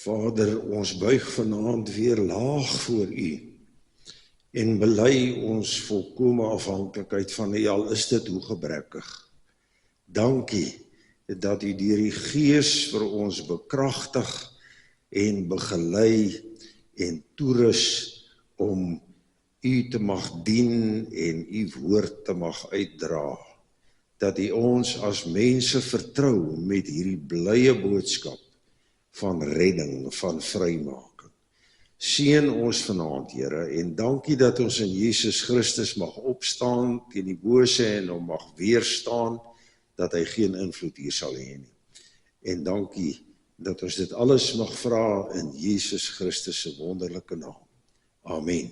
Vader, ons buig vanaand weer laag voor U en bely ons volkome afhanklikheid van U, al is dit hoe gebrekkig. Dankie dat U deur die Gees vir ons bekragtig en begelei en toerus om U te mag dien en U woord te mag uitdra. Dat U ons as mense vertrou met hierdie blye boodskap van redding, van vrymaking. Seën ons vanaand, Here, en dankie dat ons in Jesus Christus mag opstaan teen die bose en hom mag weerstaan, dat hy geen invloed hier sal hê nie. En dankie dat ons dit alles mag vra in Jesus Christus se wonderlike naam. Amen.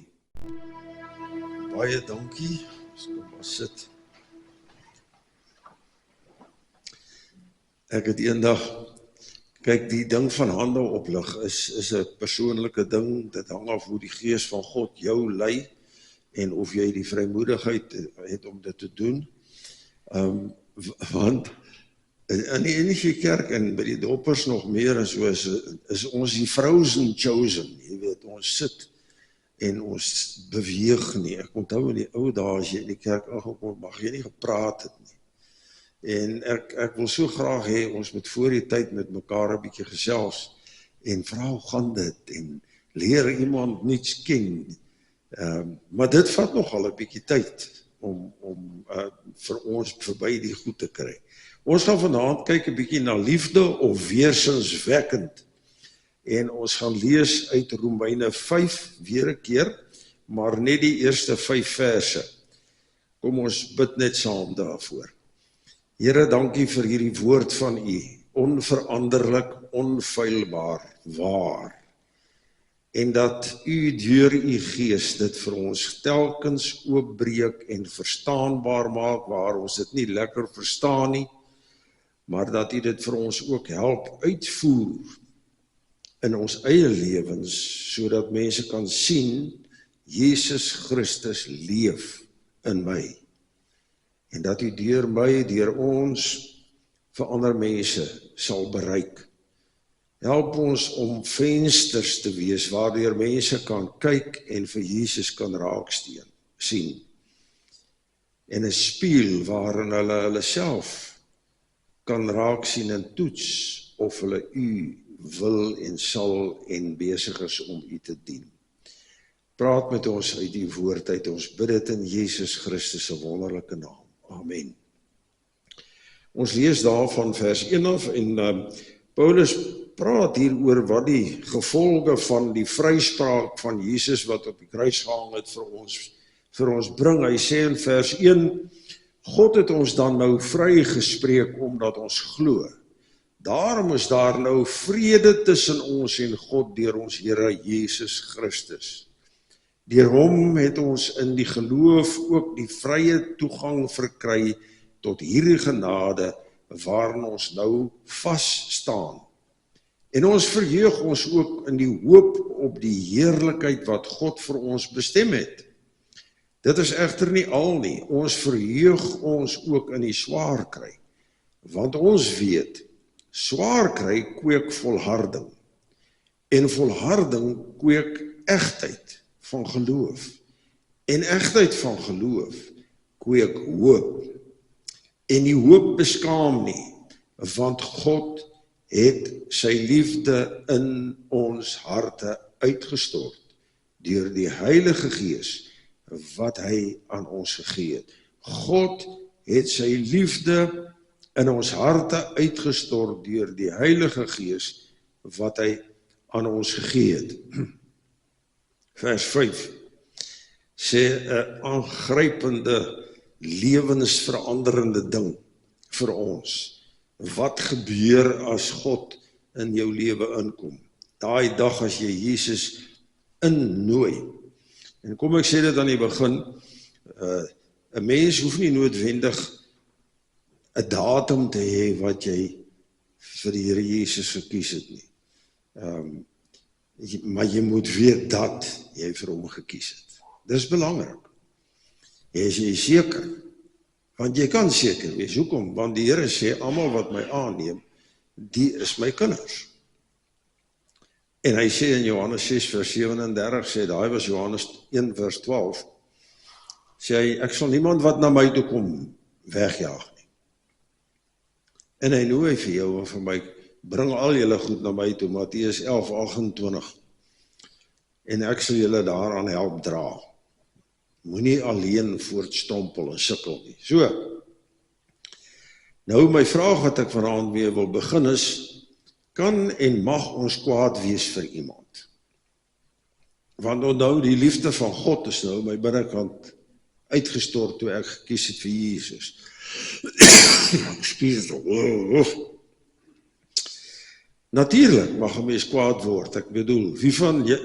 Baie dankie. Ons kom maar sit. Ek het eendag, kyk, die ding van hande oplig is 'n persoonlike ding. Dit hang af hoe die Gees van God jou lei en of jy die vrymoedigheid het om dit te doen. Want in die NG Kerk en by die doppers nog meer en so is ons die frozen chosen. Jy weet, ons sit en ons beweeg nie. Ek onthou in die ou dae as jy in die kerk aangekom, mag jy nie gepraat het nie. En ek wil so graag hê, ons moet voor die tyd met mekaar 'n bietjie gesels en vra hoe gaan dit en leer iemand niets ken. Maar dit vat nogal 'n bietjie tyd om vir ons verby die goed te kry. Ons gaan vanaand kyk 'n bietjie na liefde of weersinswekkend. En ons gaan lees uit Romeine 5 weer 'n keer, maar net die eerste 5 verse. Kom ons bid net saam daarvoor. Here, dankie vir hierdie woord van U, onveranderlik, onfeilbaar, waar. En dat U deur U Gees dit vir ons telkens oopbreek en verstaanbaar maak, waar ons dit nie lekker verstaan nie, maar dat U dit vir ons ook help uitvoer in ons eie lewens, sodat mense kan sien, Jesus Christus leef in my. En dat U deur my, deur ons, vir ander mense sal bereik. Help ons om vensters te wees, waardeur mense kan kyk en vir Jesus kan raak sien. En 'n spieël waarin hulle self kan raak sien en toets of hulle U wil en sal en besig is om U te dien. Praat met ons uit die woord uit, ons bid dit in Jesus Christus se wonderlike naam. Amen. Ons lees daar van vers 1 af en Paulus praat hier oor wat die gevolge van die vryspraak van Jesus wat op die kruis gehang het vir ons bring. Hy sê in vers 1, God het ons dan nou vrygespreek omdat ons glo. Daarom is daar nou vrede tussen ons en God deur ons Here Jesus Christus. Deur hom het ons in die geloof ook die vrye toegang verkry tot hierdie genade waarin ons nou vas staan. En ons verheug ons ook in die hoop op die heerlikheid wat God vir ons bestem het. Dit is egter nie al nie, ons verheug ons ook in die swaar kry, want ons weet, swaar kry kweek volharding, en volharding kweek egtheid van geloof, en egtheid van geloof kweek hoop, en die hoop beskaam nie, want God het sy liefde in ons harte uitgestort, deur die Heilige Gees, wat hy aan ons gegee het. God het sy liefde in ons harte uitgestort, deur die Heilige Gees, wat hy aan ons gegee het. Vers 5 sê 'n aangrypende, lewensveranderende ding vir ons. Wat gebeur as God in jou lewe inkom? Daai dag as jy Jesus innooi. En kom ek sê dit aan die begin, 'n mens hoef nie noodwendig 'n datum te hê wat jy vir die Here Jesus gekies het nie. Maar jy moet weet dat jy vir hom gekies het. Dis belangrik. Is jy seker? Want jy kan seker wees. Hoekom? Want die Here sê, almal wat my aanneem, die is my kinders. En hy sê in Johannes 6 vers 37, sê, daai was Johannes 1 vers 12, sê hy, ek sal niemand wat na my toe kom wegjaag nie. En hy nooi vir jou en vir my, bring al julle goed na my toe, Matteus 11:28, en ek sal julle daaraan help dra. Moenie alleen voortstompel en sukkel nie. So, nou my vraag wat ek vanaand mee wil begin is, kan en mag ons kwaad wees vir iemand? Want onthou, die liefde van God is nou my binnekant uitgestort toe ek gekies het vir Jesus. Natuurlik mag 'n mens kwaad word, ek bedoel, wie van jy,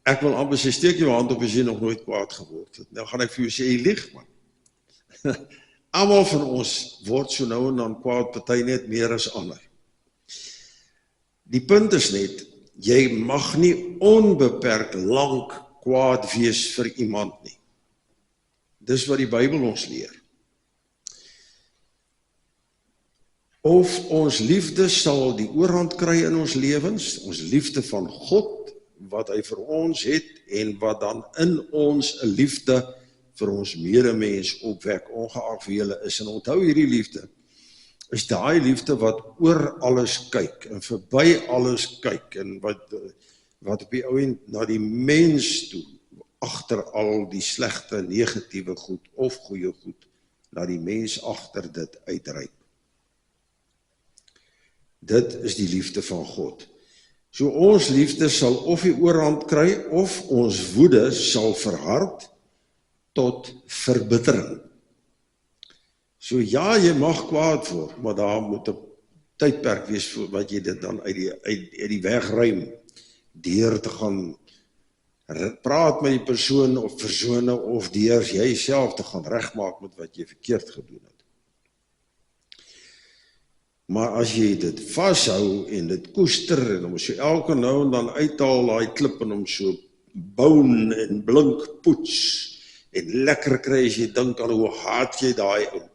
ek wil amper sê, steek jou hand op as jy nog nooit kwaad geword het. Nou gaan ek vir jou sê, jy lieg man. Almal van ons word so nou en dan kwaad, party net meer as ander. Die punt is net, jy mag nie onbeperk lank kwaad wees vir iemand nie. Dis wat die Bybel ons leer. Of ons liefde sal die oorhand kry in ons lewens, ons liefde van God, wat hy vir ons het, en wat dan in ons 'n liefde vir ons medemens opwek, ongeag wie hulle is. En onthou hierdie liefde, is daai liefde wat oor alles kyk, en verby alles kyk, en wat op die ou end na die mens toe, agter al die slegte, negatiewe goed, of goeie goed, na die mens agter dit uitreik. Dit is die liefde van God. So ons liefde sal of die oorhand kry, of ons woede sal verhard tot verbittering. So ja, jy mag kwaad word, maar daar moet 'n tydperk wees wat jy dit dan uit die weg ruim, deur te gaan praat met die persoon of persone, of deur jy self te gaan regmaak met wat jy verkeerd gedoen het. Maar as jy dit vashou en dit koester, en hom so elke nou en dan uithaal daai klip, en hom so boun en blink poets, en lekker kry as jy dink aan hoe haat jy daai ou.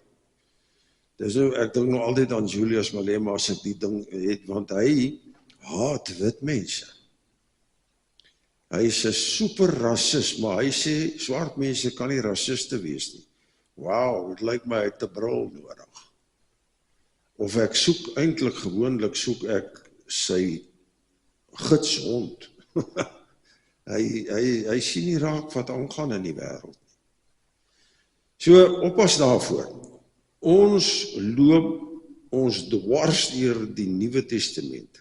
Dis nou, ek dink nou altyd aan Julius Malema as ek die ding het, want hy haat wit mense. Hy is 'n super rassist, maar hy sê, swart mense kan nie rassiste wees nie. Wow, het lyk my hy het 'n bril nodig. Of ek soek, eintlik gewoonlik soek ek sy gidshond. hy sien nie raak wat aangaan in die wêreld. So, oppas daarvoor. Ons loop ons dwars deur die Nuwe Testament,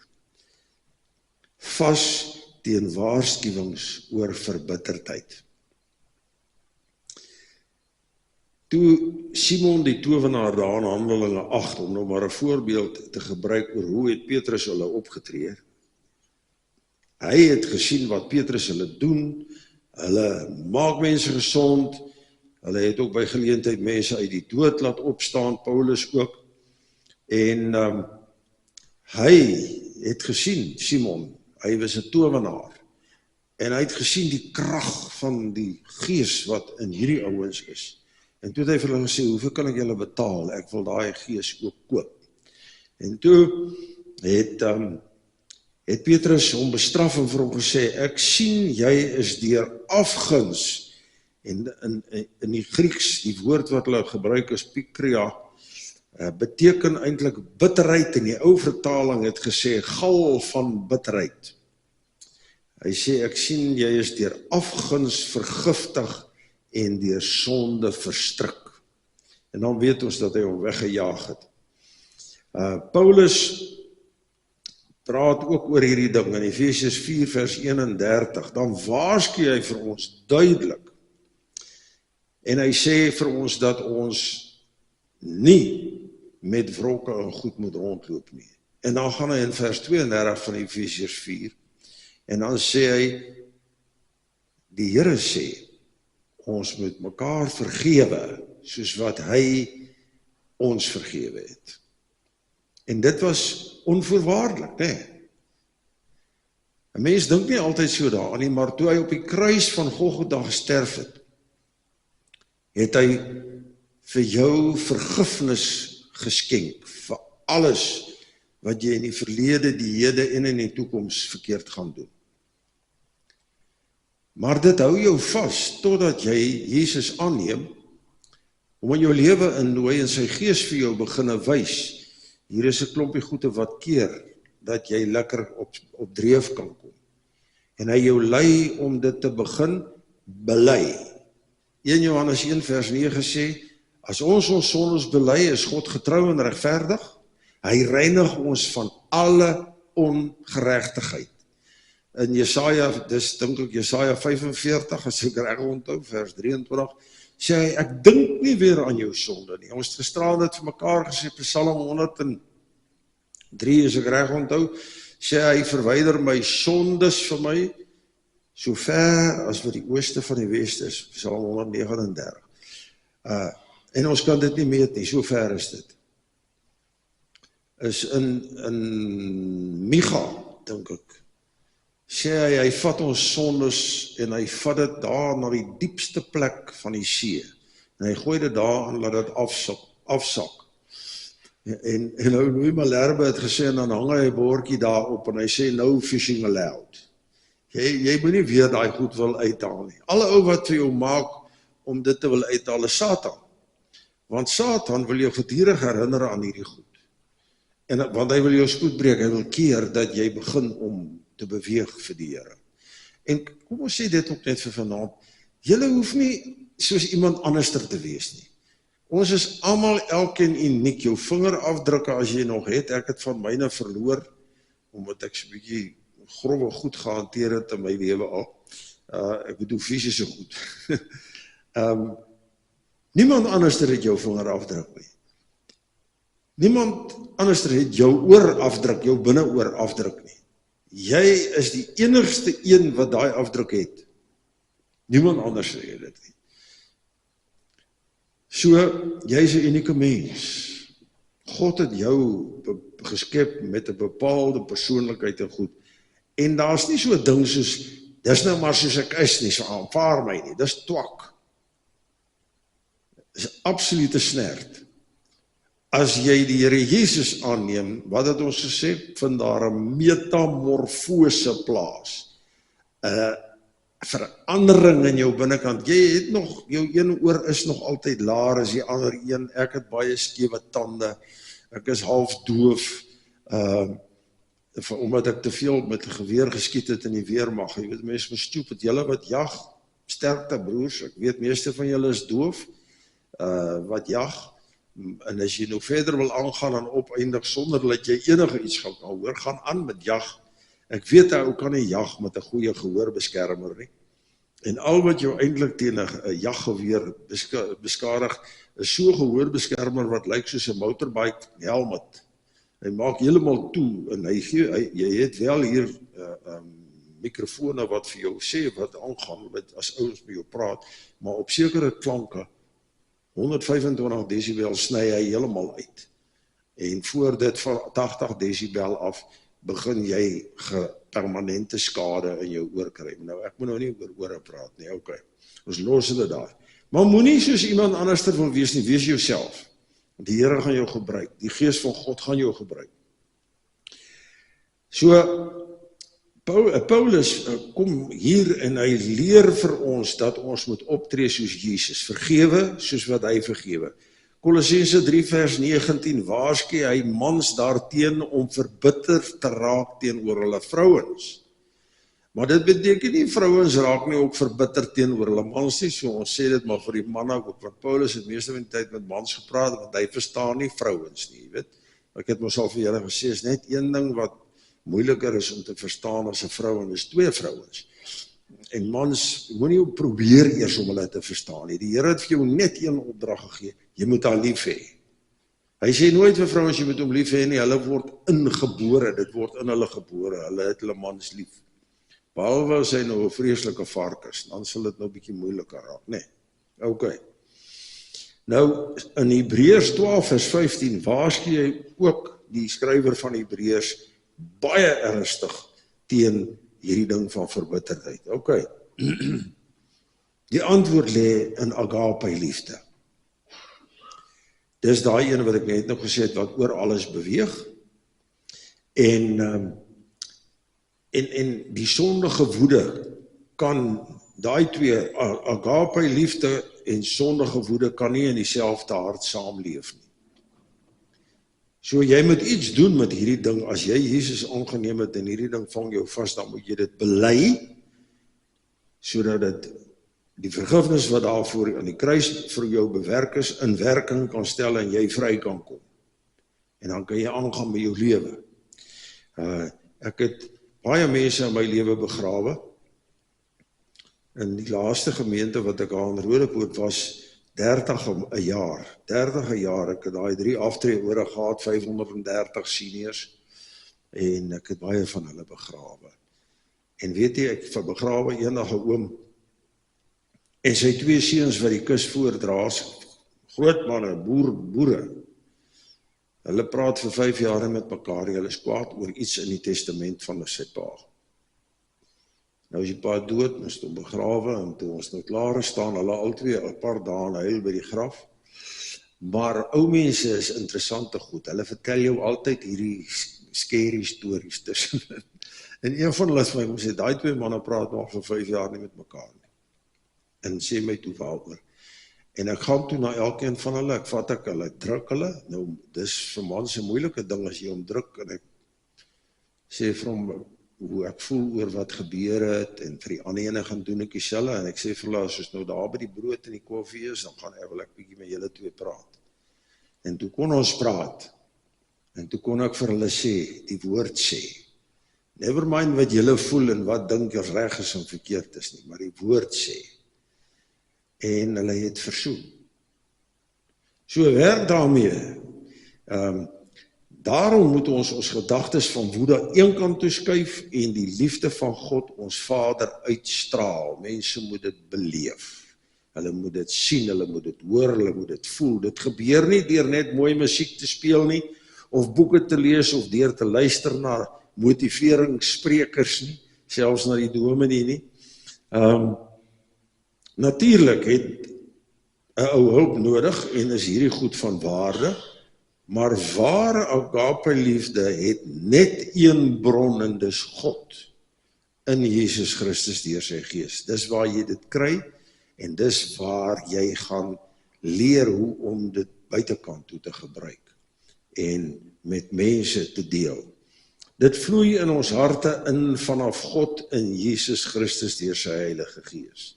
vas teen waarskuwings oor verbitterdheid. Toe Simon die towenaar daar in Handelinge 8, om nou maar 'n voorbeeld te gebruik oor hoe het Petrus hulle opgetree. Hy het gesien wat Petrus hulle doen, hulle maak mense gesond, hulle het ook by geleentheid mense uit die dood laat opstaan, Paulus ook, en hy het gesien, Simon, hy was 'n towenaar, en hy het gesien die krag van die gees wat in hierdie ouens is. En toe het hy vir hulle gesê, hoeveel kan ek julle betaal? Ek wil daai gees ook koop. En toe het Petrus hom bestraf en vir hom gesê, ek sien jy is deur afguns, en in die Grieks, die woord wat hulle gebruik is pikria, beteken eintlik bitterheid, en die ou vertaling het gesê, gal van bitterheid. Hy sê, ek sien jy is deur afguns vergiftig, en deur sonde verstrik. En dan weet ons dat hy hom weggejaag het. Paulus praat ook oor hierdie ding in Efesiërs 4 vers 31, dan waarsku hy vir ons duidelik. En hy sê vir ons dat ons nie met wrokke en goed moet rondloop nie. En dan gaan hy in vers 32 van Efesiërs 4, en dan sê hy, die Here sê, ons moet mekaar vergewe, soos wat hy ons vergewe het. En dit was onvoorwaardelik, né? 'n Mens dink nie altyd so daaraan nie, maar toe hy op die kruis van Golgotha gesterf het hy vir jou vergifnis geskenk, vir alles wat jy in die verlede, die hede en in die toekoms verkeerd gaan doen. Maar dit hou jou vas, totdat jy Jesus aanneem, om in jou lewe innooi en sy gees vir jou beginne wys. Hier is 'n klompie goede wat keer, dat jy lekker op dreef kan kom. En hy jou lei om dit te begin bely. 1 Johannes 1 vers 9 sê, as ons sondes bely, is God getrou en regverdig. Hy reinig ons van alle ongeregtigheid. In Jesaja, dis dink ek Jesaja 45, as ek reg onthou, vers 23, sê hy, ek dink nie weer aan jou sonde nie. Ons het gisteraan dit vir mekaar gesê, Psalm 103, as ek reg onthou, sê hy, verwyder my sondes vir my, so ver as wat die ooste van die weste is, Psalm 139. En ons kan dit nie meet nie, so ver is dit. Is in Micha, dink ek, sê hy vat ons sondes en hy vat dit daar na die diepste plek van die see. En hy gooi dit daar en laat dit afsak. En nou Malherbe het gesê, en dan hang hy 'n bordjie daarop en hy sê, no fishing allowed. Jy moet nie weer daai goed wil uithaal nie. Alle ou wat vir jou maak om dit te wil uithaal is Satan. Want Satan wil jou gedurig herinner aan hierdie goed. Want hy wil jou spoed breek, hy wil keer dat jy begin om te beweeg vir die Here. En kom ons sê dit ook net vir vanaand, julle hoef nie soos iemand anderster te wees nie. Ons is almal elkeen uniek, jou vingerafdrukke as jy nog het, ek het van myne verloor, omdat ek so 'n bietjie grove goed gehanteer het in my lewe al, ek bedoel fisiese goed. Niemand anderster het jou vingerafdruk nie. Niemand anderster het jou oorafdruk, jou binneoorafdruk nie. Jy is die enigste een wat daai afdruk het. Niemand anders het dit nie. So, jy is 'n unieke mens. God het jou geskep met 'n bepaalde persoonlikheid en goed. En daar's nie so 'n ding soos, dis nou maar soos ek is nie, so aanvaar my nie, dis twak. Dis absolute snert. As jy die Here Jesus aanneem, wat het ons gesê, vind daar 'n metamorfose plaas. 'n Verandering in jou binnekant. Jy het nog, jou een oor is nog altyd laer as die ander een. Ek het baie skewe tande. Ek is half doof. Omdat ek te veel met 'n geweer geskiet het in die weermag. Jy weet, mense is stupid. Julle wat jag, sterkte broers. Ek weet meeste van julle is doof. Wat jag. En as jy nou verder wil aangaan en opeindig sonder dat jy enige iets gaan hoor, gaan aan met jag. Ek weet ou kan nie jag met 'n goeie gehoorbeskermer nie. En al wat jou eintlik teen 'n jaggeweer beskadig, is so 'n gehoorbeskermer wat lyk soos 'n motorbike helmet. Hy maak heeltemal toe en jy het wel hier mikrofone wat vir jou sê wat aangaan as ouens met jou praat, maar op sekere klanke 125 decibel sny hy heeltemal uit. En voor dit van 80 decibel af begin jy permanente skade in jou oor kry. Nou, ek moet nou nie oor ore praat nie, okay. Ons los dit daar. Maar moenie soos iemand anderster wil wees nie, wees jouself. Die Here gaan jou gebruik, die Gees van God gaan jou gebruik. So, Paulus kom hier en hy leer vir ons dat ons moet optree soos Jesus, vergewe soos wat hy vergewe. Kolossense 3 vers 19 waarsku hy mans daarteen om verbitter te raak teenoor hulle vrouens. Maar dit beteken nie vrouens raak nie ook verbitter teenoor hulle mans nie, so ons sê dit maar vir die manne ook, want Paulus het meeste van die tyd met mans gepraat, want hy verstaan nie vrouens nie, weet. Ek het mos al vir julle gesê, is net een ding wat moeiliker is om te verstaan as 'n vrou, en is 2 vrouens. En mans, moenie probeer eers om hulle te verstaan nie. Die Here het vir jou net een opdrag gegee, jy moet haar lief hê. Hy sê nooit vir vrouens jy moet hom lief hê nie, hulle word ingebore, dit word in hulle gebore, hulle het hulle mans lief. Behalwe as hy nou 'n vreeslike vark is, dan sal dit nou bietjie moeiliker raak, nee. Okay. Nou, in Hebreërs 12 vers 15 waarsku hy ook die skrywer van Hebreërs baie ernstig teen hierdie ding van verbitterdheid. Okay. Die antwoord lê in agape liefde. Dis daai een wat ek net nog gesê het, wat oor alles beweeg. En die sondige woede kan daai twee, agape liefde en sondige woede kan nie in dieselfde hart saamleef nie. So jy moet iets doen met hierdie ding, as jy Jesus aangeneem het en hierdie ding vang jou vas, dan moet jy dit bely, sodat dit die vergifnis wat daarvoor aan die kruis vir jou bewerk is, in werking kan stel en jy vry kan kom. En dan kan jy aangaan met jou lewe. Ek het baie mense in my lewe begrawe. In die laaste gemeente wat ek aan Rodepoort was, 30 'n jaar, ek het daai 3 aftreeore gehad, 530 seniors, en ek het baie van hulle begrawe. En weet jy, ek begrawe eendag 'n oom, en sy 2 seuns wat die kus voordraas, groot manne, boere, hulle praat vir 5 jaar met mekaar, hulle is kwaad oor iets in die testament van sy pa. Nou is die pa dood, ons het hom begrawe, en toe ons nou klaar staan, hulle albei 'n paar dae huil by die graf. Maar ou mense is interessante goed, hulle vertel jou altyd hierdie scary stories tussen. En een van hulle het vir my gesê, daai 2 manne praat nog vir 5 jaar nie met mekaar nie. En sê my toe waaroor. En ek gaan toe na elkeen van hulle, ek vat hulle, ek druk hulle. Nou, dis vir mans 'n moeilike ding as jy hom druk, en ek sê vir hom hoe ek voel oor wat gebeur het, en vir die ander ene gaan doen ek dieselfde, en ek sê vir hulle, as ons nou daar by die brood en die koffie is, dan wil ek bietjie met julle 2 praat. En toe kon ons praat, en toe kon ek vir hulle sê, die woord sê, never mind wat julle voel en wat dink jy reg is en verkeerd is nie, maar die woord sê, en hulle het versoen. So werk daarmee. Daarom moet ons gedagtes van woede een kant toe skuif en die liefde van God, ons Vader, uitstraal. Mense moet dit beleef. Hulle moet dit sien, hulle moet dit hoor, hulle moet dit voel. Dit gebeur nie deur net mooi musiek te speel nie, of boeke te lees, of deur te luister na motiveringssprekers nie, selfs na die dominee nie. Natuurlik het 'n ou hulp nodig, en is hierdie goed van waarde, maar ware agape liefde het net een bron, en dis God, in Jesus Christus deur sy Gees. Dis waar jy dit kry, en dis waar jy gaan leer hoe om dit buitekant toe te gebruik, en met mense te deel. Dit vloei in ons harte in vanaf God in Jesus Christus deur sy Heilige Gees.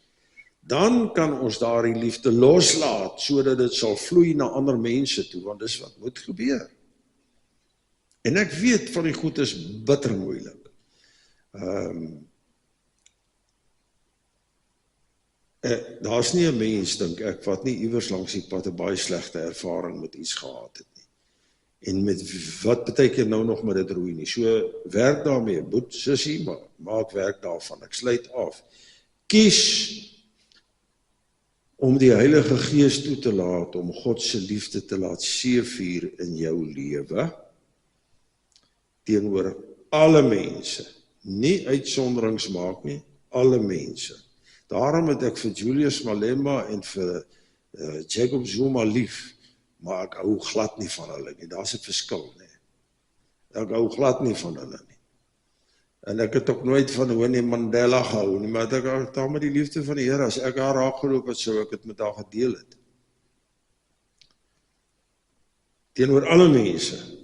Dan kan ons daardie liefde loslaat, sodat dit sal vloei na ander mense toe, want dis wat moet gebeur. En ek weet van die goed is bitter moeilik. Daar's nie 'n mens, dink ek, wat nie iewers langs die pad 'n baie slegte ervaring met iets gehad het nie. En met wat partykeer nou nog met dit roei nie. So werk daarmee, boet, sussie, maar maak werk daarvan. Ek sluit af. Kies om die Heilige Gees toe te laat, om God se liefde te laat seëvier in jou lewe, teenoor alle mense, nie uitsonderings maak nie, alle mense. Daarom het ek vir Julius Malema en vir Jacob Zuma lief, maar ek hou glad nie van hulle nie, daar's 'n verskil, nie. Ek hou glad nie van hulle nie. En ek het ook nooit van Winnie Mandela gehou nie, maar ek daar met die liefde van die Here, as ek haar raak geloop het, sou ek het met haar gedeel het. Teenoor alle mense.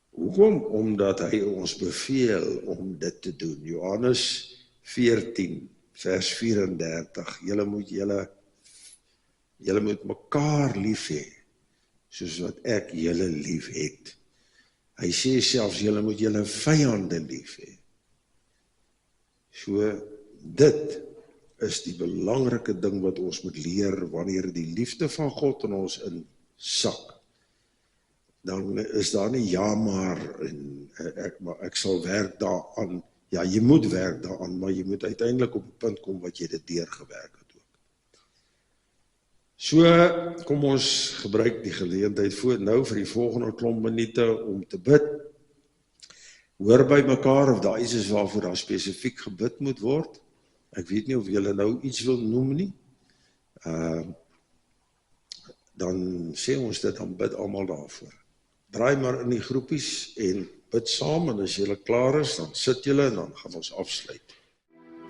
Hoekom? Omdat hy ons beveel om dit te doen. Johannes 14, vers 34, julle moet mekaar lief hê, soos wat ek julle lief het. Hy sê selfs, julle moet julle vyande lief hê. So, dit is die belangrike ding wat ons moet leer, wanneer die liefde van God in ons insak. Dan is daar nie ja maar, en ek sal werk daaraan. Ja, jy moet werk daaraan, maar jy moet uiteindelik op 'n punt kom wat jy dit deurgewerk het ook. So, kom ons gebruik die geleentheid voor nou vir die volgende klomp minute om te bid. Hoor by mekaar of daar iets is waarvoor daar spesifiek gebid moet word. Ek weet nie of julle nou iets wil noem nie. Dan sê ons dit, dan bid almal daarvoor. Draai maar in die groepies en bid saam, en as julle klaar is, dan sit julle en dan gaan ons afsluit.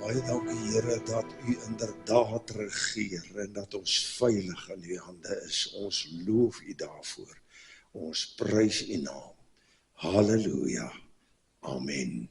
Baie dankie Here dat U inderdaad regeer en dat ons veilig in U hande is. Ons loof U daarvoor. Ons prys U naam. Halleluja. Amen.